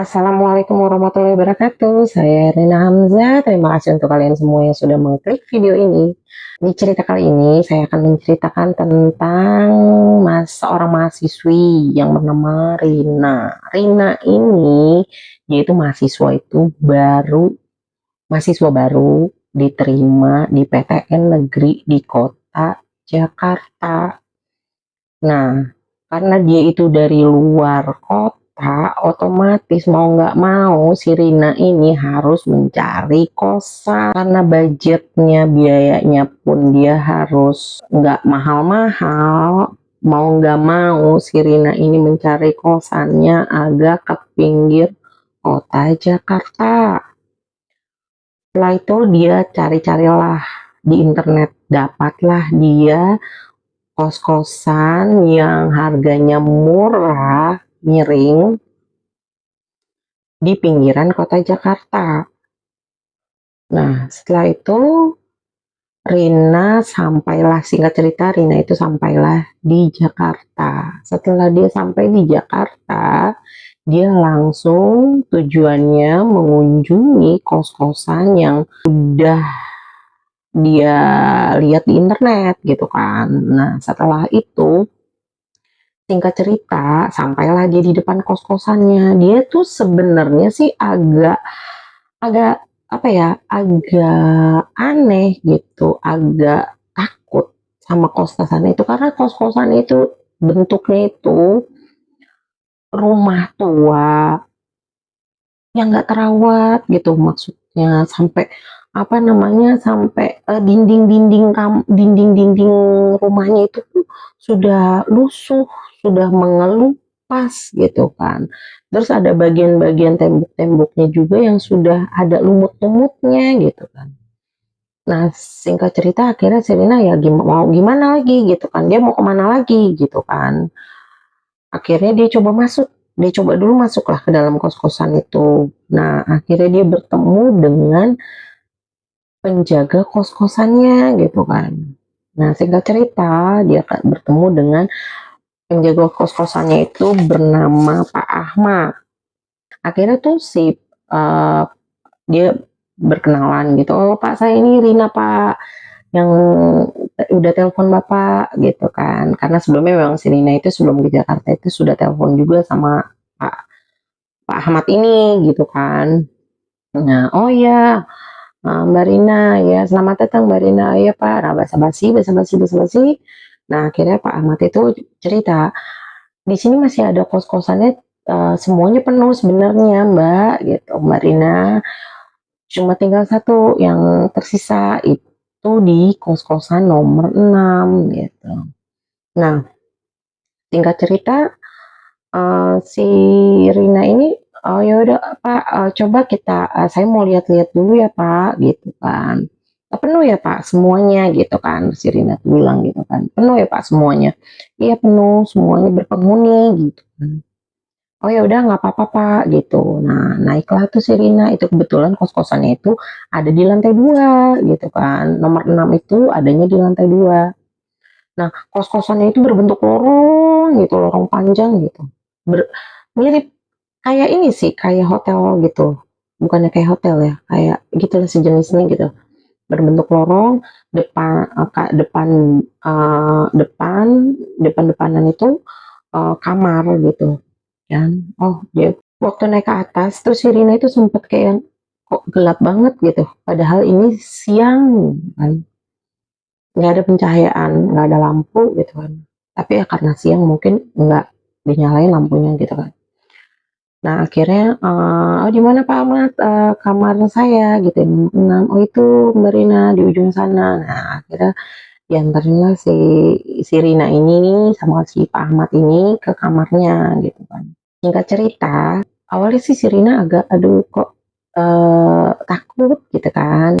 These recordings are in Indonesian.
Assalamualaikum warahmatullahi wabarakatuh. Saya Rina Hamzah. Terima kasih untuk kalian semua yang sudah mengklik video ini. Di cerita kali ini, saya akan menceritakan tentang seorang mahasiswi yang bernama Rina. Rina ini, dia itu mahasiswa baru diterima di PTN negeri di kota Jakarta. Nah, karena dia itu dari luar kota, otomatis mau nggak mau si Rina ini harus mencari kosan. Karena budgetnya, biayanya pun dia harus nggak mahal-mahal. Mau nggak mau si Rina ini mencari kosannya agak ke pinggir kota Jakarta. Setelah itu dia cari-carilah di internet, dapatlah dia kos-kosan yang harganya murah, miring, di pinggiran kota Jakarta. Nah, setelah itu singkat cerita, Rina itu sampailah di Jakarta. Setelah dia sampai di Jakarta, dia langsung tujuannya mengunjungi kos-kosan yang sudah dia lihat di internet gitu kan. Nah, setelah itu singkat cerita, sampailah dia di depan kos-kosannya. Dia tuh sebenarnya sih agak agak apa ya, agak aneh gitu, agak takut sama kos-kosan itu karena kos-kosan itu bentuknya itu rumah tua yang nggak terawat gitu maksudnya, sampai apa namanya, sampai dinding-dinding rumahnya itu sudah lusuh, sudah mengelupas gitu kan. Terus ada bagian-bagian tembok-temboknya juga yang sudah ada lumut-lumutnya gitu kan. Nah, singkat cerita akhirnya Serena ya mau gimana lagi gitu kan, dia mau kemana lagi gitu kan. Akhirnya dia coba dulu masuklah ke dalam kos-kosan itu. Nah, akhirnya dia bertemu dengan penjaga kos-kosannya gitu kan. Nah, singkat cerita, dia bertemu dengan penjaga kos-kosannya itu bernama Pak Ahmad. Akhirnya tuh dia berkenalan gitu. Oh, Pak, saya ini Rina, Pak, yang udah telepon Bapak gitu kan. Karena sebelumnya memang si Rina itu sebelum di Jakarta itu sudah telepon juga sama Pak Pak Ahmad ini gitu kan. Nah, oh ya, Mbak Rina, ya selamat datang Mbak Rina. Ya Pak, nah basa-basi. Nah, akhirnya Pak Ahmad itu cerita, di sini masih ada kos-kosannya, semuanya penuh sebenarnya Mbak, gitu. Mbak Rina, cuma tinggal satu yang tersisa itu di kos-kosan nomor 6 gitu. Nah, singkat cerita, si Rina ini, oh ya udah Pak, coba saya mau lihat-lihat dulu ya Pak, gitu kan. Penuh ya Pak semuanya gitu kan, si Rina bilang gitu kan. Penuh ya Pak semuanya. Iya penuh, semuanya berpenghuni gitu kan. Oh ya udah nggak apa-apa Pak gitu. Nah, naiklah tuh si Rina, itu kebetulan kos-kosannya itu ada di lantai 2 gitu kan. Nomor 6 itu adanya di lantai 2. Nah, kos-kosannya itu berbentuk lorong gitu, lorong panjang gitu. Mirip kayak ini sih, kayak hotel gitu. Bukannya kayak hotel ya, kayak gitulah sejenisnya gitu. Berbentuk lorong, depan-depanan itu kamar gitu kan. Oh, dia waktu naik ke atas terus si Rina itu sempet kayak kok gelap banget gitu. Padahal ini siang kan, nggak ada pencahayaan, nggak ada lampu gitu kan. Tapi ya karena siang mungkin nggak dinyalain lampunya gitu kan. Nah akhirnya, "Oh di mana Pak Ahmad?" "Kamar saya," gitu, "6." "Oh itu Mbak Rina di ujung sana." Nah akhirnya dianterinlah si Rina ini sama si Pak Ahmad ini ke kamarnya gitu kan. Singkat cerita, awalnya sih si Rina agak, "Aduh kok, takut," gitu kan.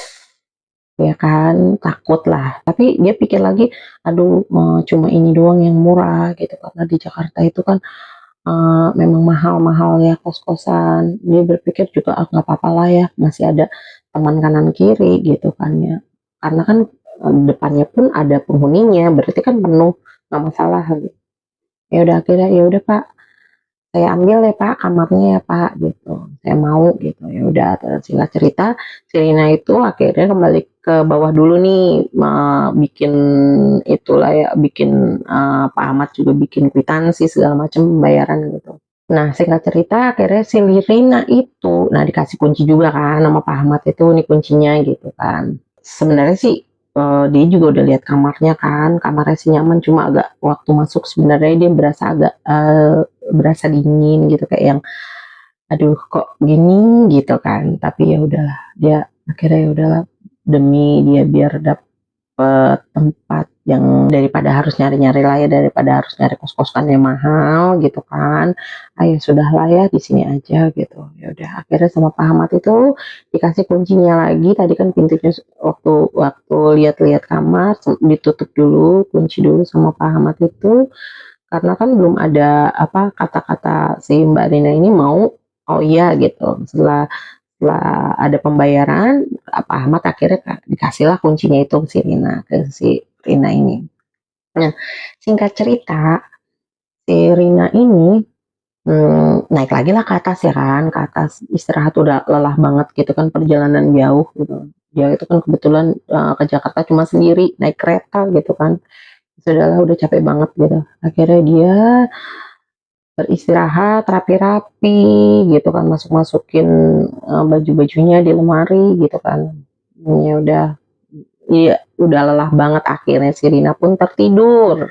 Ya kan, takut lah. Tapi dia pikir lagi, aduh cuma ini doang yang murah gitu, karena di Jakarta itu kan memang mahal-mahal ya kos-kosan. Dia berpikir juga, ah nggak apa-apa lah ya, masih ada teman kanan kiri gitu kan ya. Karena kan depannya pun ada penghuninya, berarti kan penuh, nggak masalah gitu. Ya udah akhirnya, ya udah Pak, saya ambil ya Pak kamarnya ya Pak gitu, saya mau gitu. Ya udah singkat cerita si Rina itu akhirnya kembali ke bawah dulu nih, bikin itulah ya, bikin Pak Ahmad juga bikin kwitansi segala macam pembayaran gitu. Nah singkat cerita akhirnya si Rina itu, nah dikasih kunci juga kan sama Pak Ahmad itu, nih kuncinya gitu kan. Sebenarnya sih dia juga udah lihat kamarnya kan, kamarnya sih nyaman, cuma agak waktu masuk sebenarnya dia berasa agak berasa dingin gitu, kayak yang aduh kok gini gitu kan. Tapi ya udahlah, dia akhirnya ya udahlah, demi dia biar dapet tempat yang daripada harus nyari-nyari lah ya, daripada harus nyari kos-kosan yang mahal gitu kan. Ayo sudahlah ya di sini aja gitu. Ya udah akhirnya sama Pak Ahmad itu dikasih kuncinya lagi. Tadi kan pintunya waktu waktu lihat-lihat kamar ditutup dulu, kunci dulu sama Pak Ahmad itu, karena kan belum ada apa kata-kata si Mbak Rina ini mau oh iya gitu. Setelah ada pembayaran, Pak Ahmad akhirnya dikasihlah kuncinya itu ke si Rina ini. Nah, singkat cerita, si Rina ini naik lagi lah ke atas ya kan, ke atas istirahat, udah lelah banget gitu kan, perjalanan jauh gitu. Dia itu kan kebetulan ke Jakarta cuma sendiri, naik kereta gitu kan. Sudahlah udah capek banget gitu. Akhirnya dia beristirahat rapi-rapi gitu kan, masuk-masukin baju-bajunya di lemari gitu kan. Ya udah, iya udah lelah banget, akhirnya si Rina pun tertidur.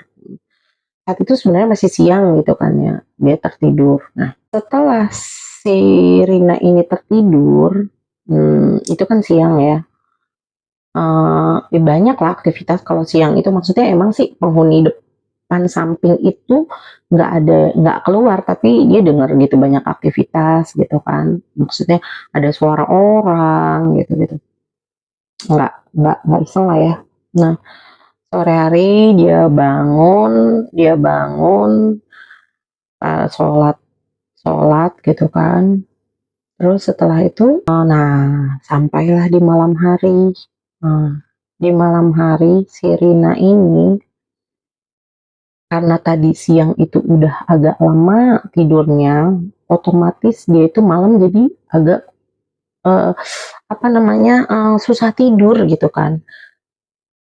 Saat itu sebenarnya masih siang gitu kan ya, dia tertidur. Nah setelah si Rina ini tertidur, itu kan siang ya, banyak lah aktivitas kalau siang itu, maksudnya emang sih penghuni depan samping itu nggak keluar, tapi dia dengar gitu banyak aktivitas gitu kan, maksudnya ada suara orang gitu gitu, nggak iseng lah ya. Nah sore hari dia bangun sholat sholat gitu kan, terus setelah itu nah sampailah di malam hari. Nah, di malam hari si Rina ini, karena tadi siang itu udah agak lama tidurnya, otomatis dia itu malam jadi agak eh, apa namanya susah tidur gitu kan.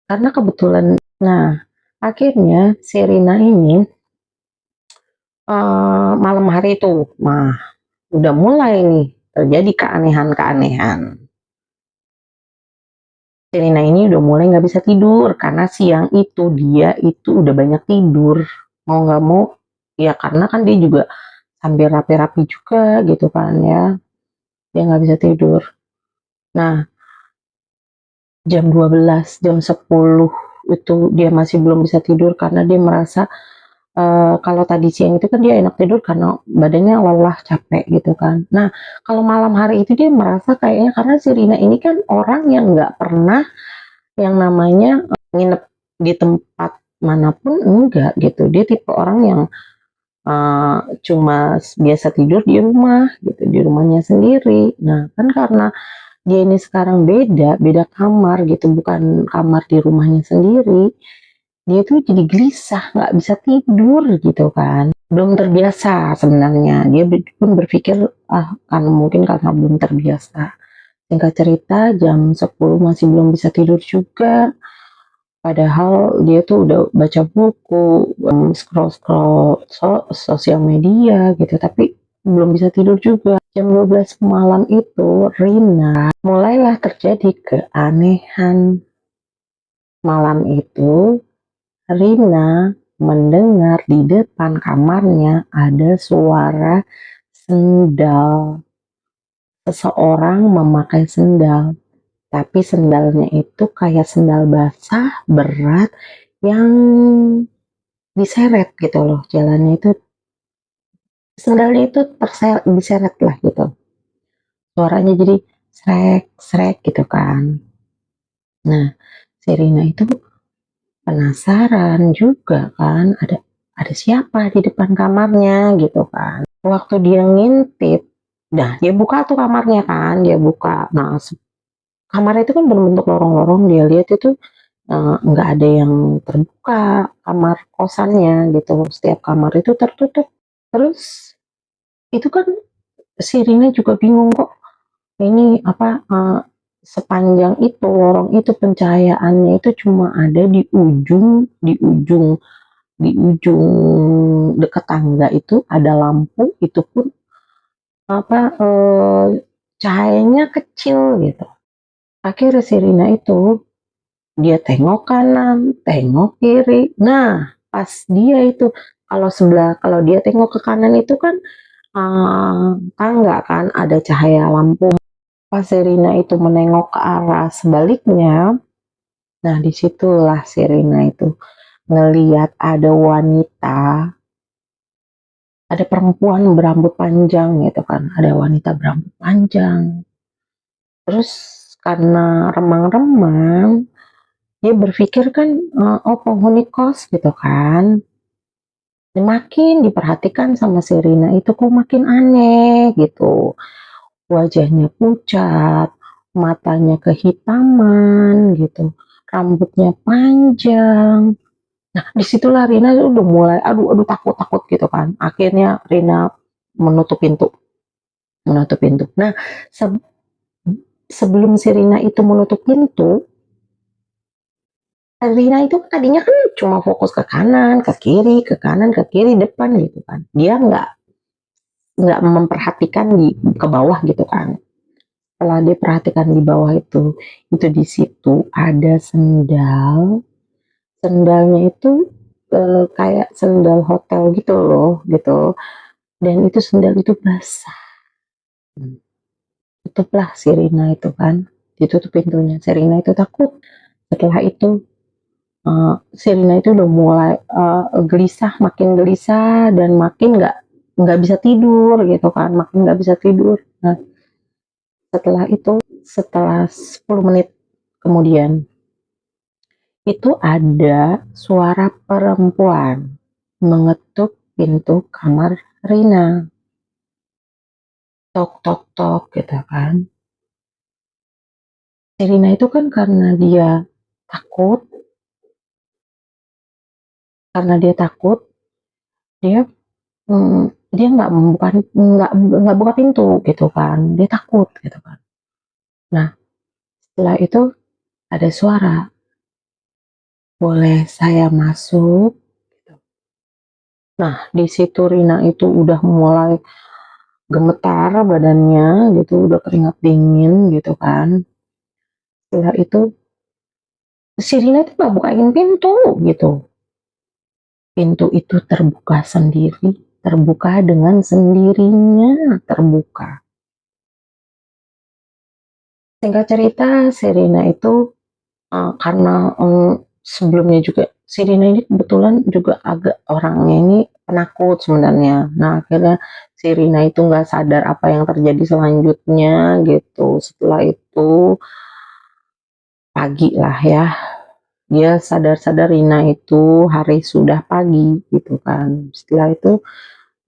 Karena kebetulan, nah akhirnya si Rina ini malam hari itu, nah udah mulai nih terjadi keanehan-keanehan. Si Rina ini udah mulai nggak bisa tidur karena siang itu dia itu udah banyak tidur, mau nggak mau ya, karena kan dia juga sambil rapi-rapi juga gitu kan ya, dia nggak bisa tidur. Nah jam 10 itu dia masih belum bisa tidur karena dia merasa kalau tadi siang itu kan dia enak tidur karena badannya lelah capek gitu kan. Nah kalau malam hari itu dia merasa kayaknya, karena si Rina ini kan orang yang nggak pernah yang namanya nginep di tempat manapun, enggak gitu. Dia tipe orang yang cuma biasa tidur di rumah gitu, di rumahnya sendiri. Nah kan karena dia ini sekarang beda kamar gitu, bukan kamar di rumahnya sendiri, dia tuh jadi gelisah, nggak bisa tidur gitu kan. Belum terbiasa sebenarnya, dia pun berpikir karena mungkin karena belum terbiasa. Singkat cerita jam 10 masih belum bisa tidur juga, padahal dia tuh udah baca buku, scroll-scroll sosial media gitu, tapi belum bisa tidur juga. Jam 12 malam itu Rina mulailah terjadi keanehan. Malam itu Rina mendengar di depan kamarnya ada suara sendal. Seseorang memakai sendal, tapi sendalnya itu kayak sendal basah berat yang diseret gitu loh. Jalannya itu sendalnya itu diseret lah gitu. Suaranya jadi srek srek gitu kan. Nah, si Rina itu penasaran juga kan, ada siapa di depan kamarnya gitu kan. Waktu dia ngintip, nah dia buka tuh kamarnya kan, dia buka. Nah, kamarnya itu kan berbentuk lorong-lorong, dia lihat itu nggak ada yang terbuka kamar kosannya gitu. Setiap kamar itu tertutup. Terus Itu kan si Rina juga bingung kok, ini apa, sepanjang itu lorong itu pencahayaannya itu cuma ada di ujung dekat tangga itu ada lampu, itu pun apa, cahayanya kecil gitu. Akhirnya si Rina itu dia tengok kanan, tengok kiri. Nah, pas dia itu kalau dia tengok ke kanan itu kan tangga kan ada cahaya lampu. Pas Serina itu menengok ke arah sebaliknya, nah disitulah Serina itu ngeliat ada perempuan berambut panjang gitu kan, ada wanita berambut panjang. Terus karena remang-remang, dia berpikir kan, oh penghuni kos gitu kan. Makin diperhatikan sama Serina itu kok makin aneh gitu. Wajahnya pucat, matanya kehitaman gitu, rambutnya panjang. Nah, disitulah Rina udah mulai, aduh, aduh takut takut gitu kan. Akhirnya Rina menutup pintu, menutup pintu. Nah, se- sebelum si Rina itu menutup pintu, Rina itu tadinya kan cuma fokus ke kanan, ke kiri, ke kanan, ke kiri, depan gitu kan. Dia nggak memperhatikan ke bawah gitu kan. Setelah dia perhatikan di bawah itu di situ ada sendal. Sendalnya itu kayak sendal hotel gitu loh, gitu. Dan itu sendal itu basah. Tutuplah si Rina itu kan, ditutup pintunya. Si Rina itu takut. Setelah itu si Rina itu udah mulai gelisah, makin gelisah dan makin nggak bisa tidur gitu kan, makin nggak bisa tidur. Nah, setelah 10 menit kemudian itu ada suara perempuan mengetuk pintu kamar Rina. Tok tok tok gitu kan. Si Rina itu kan takut, karena dia takut, dia mm, dia nggak buka pintu gitu kan. Dia takut gitu kan. Nah, setelah itu ada suara, boleh saya masuk? Nah, di situ Rina itu udah mulai gemetar badannya gitu, udah keringat dingin gitu kan. Setelah itu si Rina itu gak bukain pintu gitu. Pintu itu terbuka sendiri, terbuka dengan sendirinya, terbuka. Singkat cerita, si Rina itu karena sebelumnya juga si Rina ini kebetulan juga agak orangnya ini penakut sebenarnya. Nah, akhirnya si Rina itu nggak sadar apa yang terjadi selanjutnya gitu. Setelah itu pagi lah ya, dia sadar-sadar Rina itu hari sudah pagi gitu kan. Setelah itu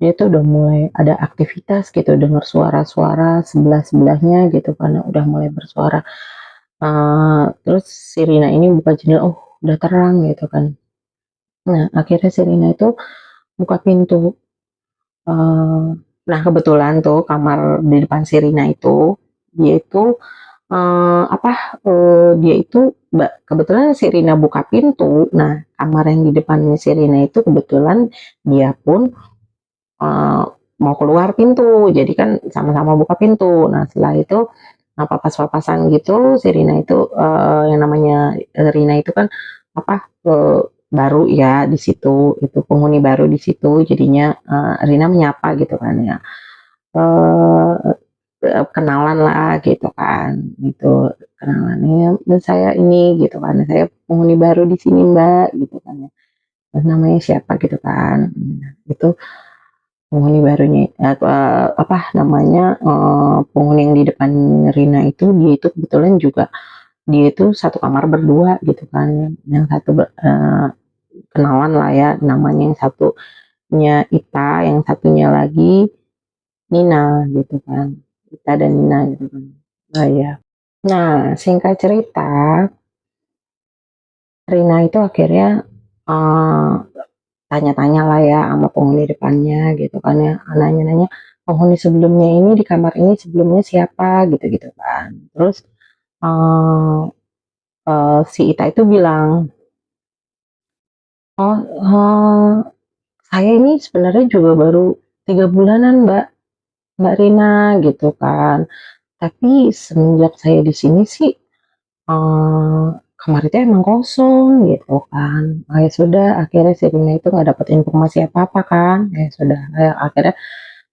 dia tuh udah mulai ada aktivitas gitu, dengar suara-suara sebelah-sebelahnya gitu karena udah mulai bersuara. Terus si Rina ini buka jendela, oh udah terang gitu kan. Nah, akhirnya si Rina itu buka pintu. Uh, nah, kebetulan tuh kamar di depan si Rina itu, dia itu apa? Dia itu kebetulan si Rina buka pintu. Nah, kamar yang di depannya si Rina itu kebetulan dia pun uh, mau keluar pintu. Jadi kan sama-sama buka pintu. Nah, setelah itu papas-papasan gitu, si Rina itu yang namanya Rina itu kan apa baru ya di situ, itu penghuni baru di situ, jadinya Rina menyapa gitu kan ya, eh, kenalan lah gitu kan, gitu kenalan ini dan saya ini gitu kan, saya penghuni baru di sini Mbak gitu kan ya. Terus namanya siapa gitu kan. Nah, itu penghuni barunya apa namanya penghuni yang di depan Rina itu dia itu kebetulan juga dia itu satu kamar berdua gitu kan, yang satu kenalan lah ya namanya, yang satunya Ita, yang satunya lagi Nina gitu kan, Ita dan Nina gitu kan. Nah ya, nah singkat cerita Rina itu akhirnya uh, tanya-tanya lah ya sama penghuni depannya gitu kan ya, nanya-nanya penghuni sebelumnya ini di kamar ini sebelumnya siapa gitu-gitu kan. Terus uh, si Ita itu bilang, oh saya ini sebenarnya juga baru 3 bulanan Mbak Rina gitu kan. Tapi semenjak saya di sini sih kamar itu emang kosong gitu kan. Ya sudah, akhirnya si Rina itu nggak dapat informasi apa-apa kan. Ya sudah, akhirnya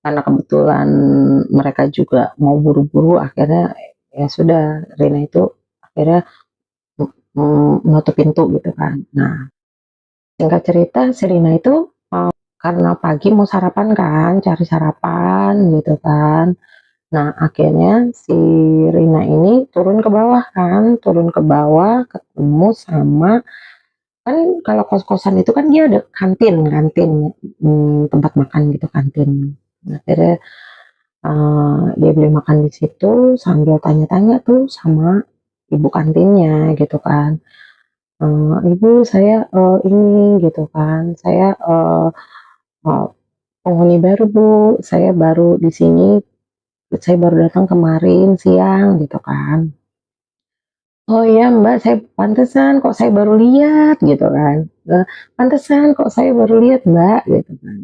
karena kebetulan mereka juga mau buru-buru, akhirnya ya sudah, Rina itu akhirnya menutup pintu gitu kan. Nah, singkat cerita si Rina itu karena pagi mau sarapan kan, cari sarapan gitu kan. Nah, akhirnya si Rina ini turun ke bawah kan, turun ke bawah ketemu sama, kan kalau kos-kosan itu kan dia ada kantin, kantin, tempat makan gitu, kantin. Nah, akhirnya dia beli makan di situ sambil tanya-tanya tuh sama ibu kantinnya gitu kan. Ibu saya ini gitu kan, saya penghuni baru Bu, saya baru di sini, saya baru datang kemarin siang gitu kan. Oh iya Mbak, saya pantesan kok saya baru lihat gitu kan. Pantesan kok saya baru lihat Mbak gitu kan.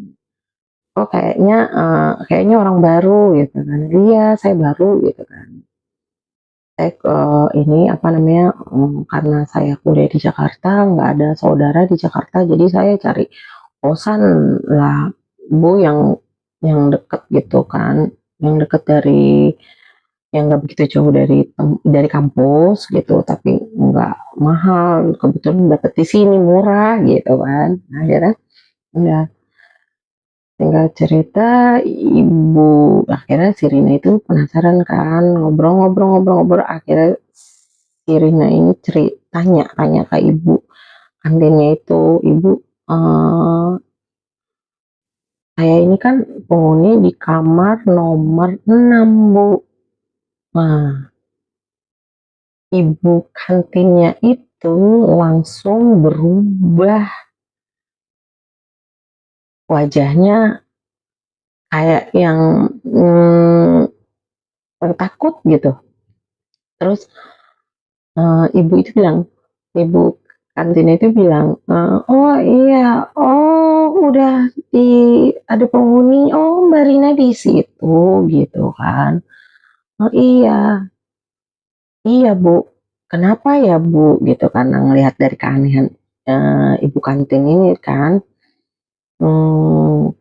Oh kayaknya orang baru gitu kan. Iya saya baru gitu kan. Saya ini apa namanya, karena saya kuliah di Jakarta, nggak ada saudara di Jakarta, jadi saya cari kosan lah Bu, yang deket gitu kan, yang deket dari, yang nggak begitu jauh dari kampus gitu, tapi nggak mahal, kebetulan dapet di sini murah gitu kan. Nah, akhirnya udah, tinggal cerita, ibu akhirnya si Rina itu penasaran kan, ngobrol-ngobrol-ngobrol-ngobrol, akhirnya si Rina ini tanya ke ibu kantinnya itu, ibu, eh, saya ini kan penghuni di kamar nomor 6 Bu. Nah, ibu kantinnya itu langsung berubah wajahnya, kayak yang takut gitu. Terus ibu itu bilang, ibu kantin itu bilang, oh iya, oh udah di ada penghuni, oh Mbak Rina di situ gitu kan. Oh iya, iya Bu, kenapa ya Bu gitu kan, ngelihat dari keanehan ibu kantin ini kan.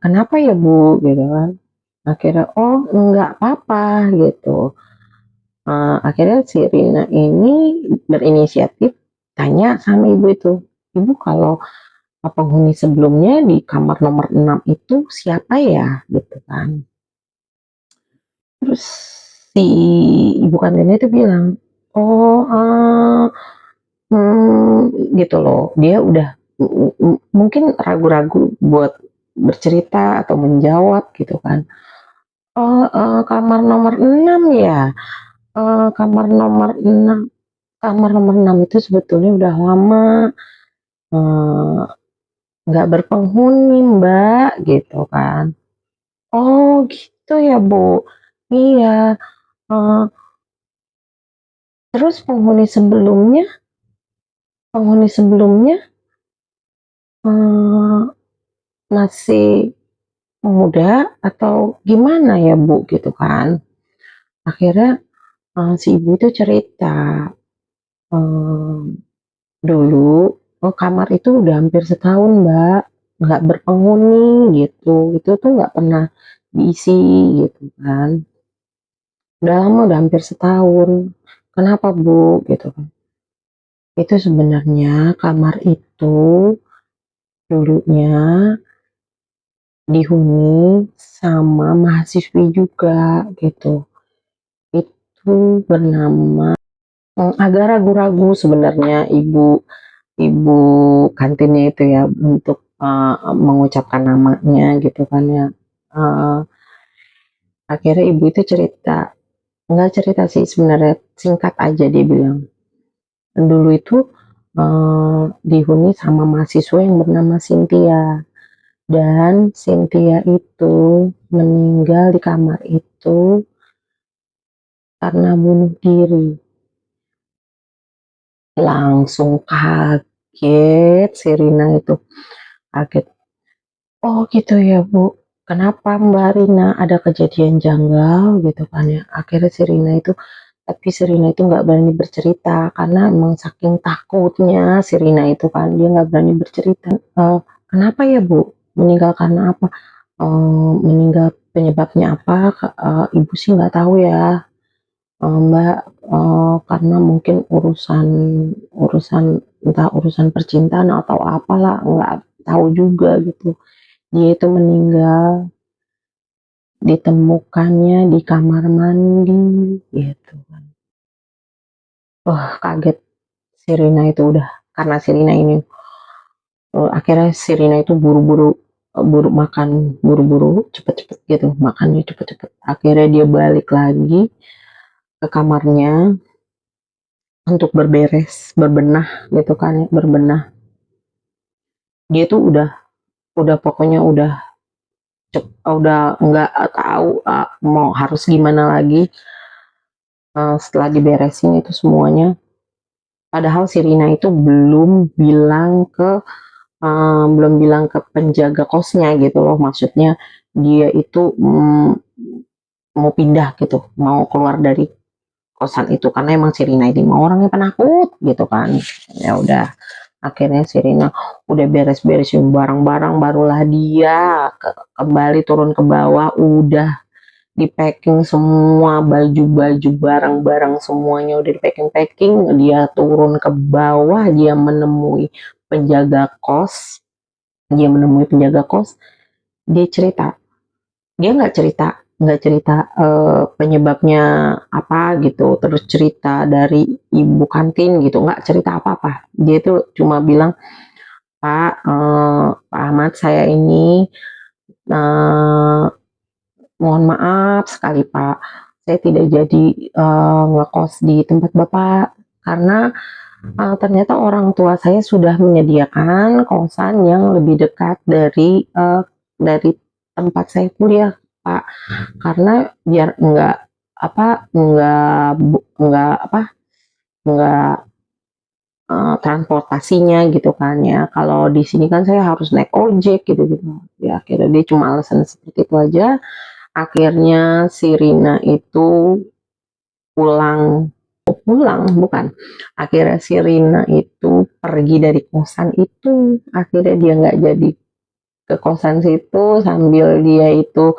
Kenapa ya Bu gitu kan. Akhirnya oh enggak apa-apa gitu. Akhirnya si Rina ini berinisiatif tanya sama ibu itu, ibu kalau penghuni sebelumnya di kamar nomor 6 itu siapa ya gitu kan. Terus si ibu kantinnya itu bilang, oh gitu loh, dia udah mungkin ragu-ragu buat bercerita atau menjawab gitu kan. Oh kamar nomor 6 ya, kamar nomor 6, kamar nomor 6 itu sebetulnya udah lama eh, nggak berpenghuni Mbak gitu kan. Oh gitu ya Bu. Iya. eh, Terus penghuni sebelumnya eh, masih muda atau gimana ya Bu gitu kan. Akhirnya si ibu itu cerita, eh, dulu kamar itu udah hampir setahun Mbak nggak berpenghuni gitu, itu tuh nggak pernah diisi gitu kan. Udah lama, udah hampir setahun. Kenapa Bu gitu kan. Itu sebenarnya kamar itu dulunya dihuni sama mahasiswi juga gitu. Itu bernama, agak ragu-ragu sebenarnya ibu ibu kantinnya itu ya untuk mengucapkan namanya gitu kan ya. Eh, Akhirnya ibu itu cerita, nggak cerita sih sebenarnya, singkat aja dia bilang, dulu itu dihuni sama mahasiswa yang bernama Cynthia. Dan Cynthia itu meninggal di kamar itu karena bunuh diri. Langsung kaget si Rina itu, kaget. Oh gitu ya Bu, kenapa Mbak Rina, ada kejadian janggal gitu kan ya. Akhirnya si Rina itu, tapi si Rina itu nggak berani bercerita karena emang saking takutnya si Rina itu kan, dia nggak berani bercerita. "Eh, kenapa ya Bu? Meninggal karena apa? Meninggal penyebabnya apa? Ibu sih nggak tahu ya, Mbak, karena mungkin urusan urusan entah urusan percintaan atau apalah, nggak tahu juga gitu. Dia itu meninggal, ditemukannya di kamar mandi gitu kan. Wah kaget si Rina itu udah, karena si Rina ini akhirnya si Rina itu buru-buru, buru makan, buru-buru cepet-cepet gitu, makannya cepet-cepet. Akhirnya dia balik lagi ke kamarnya untuk berberes, berbenah gitu kan ya, berbenah. Dia tuh udah pokoknya udah nggak tahu mau harus gimana lagi setelah diberesin itu semuanya. Padahal si Rina itu belum bilang ke penjaga kosnya gitu loh, maksudnya dia itu mau pindah gitu, mau keluar dari kosan itu karena emang si Rina ini mau orangnya penakut gitu kan. Ya udah, akhirnya si Rina udah beres-beresin barang-barang, barulah dia kembali turun ke bawah, udah di packing semua, baju-baju, barang-barang semuanya udah di packing-packing. Dia turun ke bawah, dia menemui penjaga kos, dia cerita, dia nggak cerita penyebabnya apa gitu, terus cerita dari ibu kantin gitu, nggak cerita apa-apa. Dia itu cuma bilang, Pak Ahmad, saya ini eh, mohon maaf sekali Pak, saya tidak jadi ngekos di tempat Bapak karena ternyata orang tua saya sudah menyediakan kosan yang lebih dekat dari tempat saya kuliah Pak, karena biar enggak transportasinya gitu kan ya. Kalau di sini kan saya harus naik ojek gitu-gitu. Ya akhirnya dia cuma alasan seperti itu aja. Akhirnya si Rina itu pulang, pulang bukan. Akhirnya si Rina itu pergi dari kosan itu. Akhirnya dia nggak jadi ke kosan situ, sambil dia itu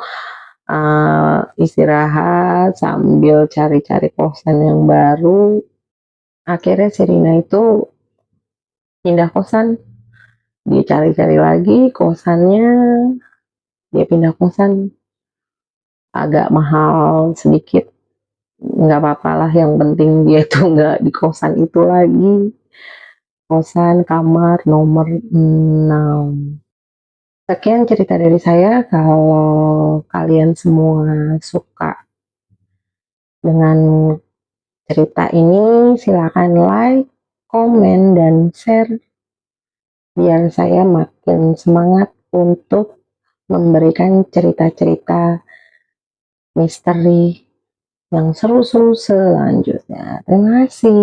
istirahat sambil cari-cari kosan yang baru. Akhirnya si Rina itu pindah kosan, dia cari-cari lagi kosannya, dia pindah kosan agak mahal sedikit, nggak apa-apa lah, yang penting dia itu nggak di kosan itu lagi, kosan kamar nomor 6. Sekian cerita dari saya. Kalau kalian semua suka dengan cerita ini, silakan like, komen, dan share biar saya makin semangat untuk memberikan cerita-cerita misteri yang seru-seru selanjutnya. Terima kasih.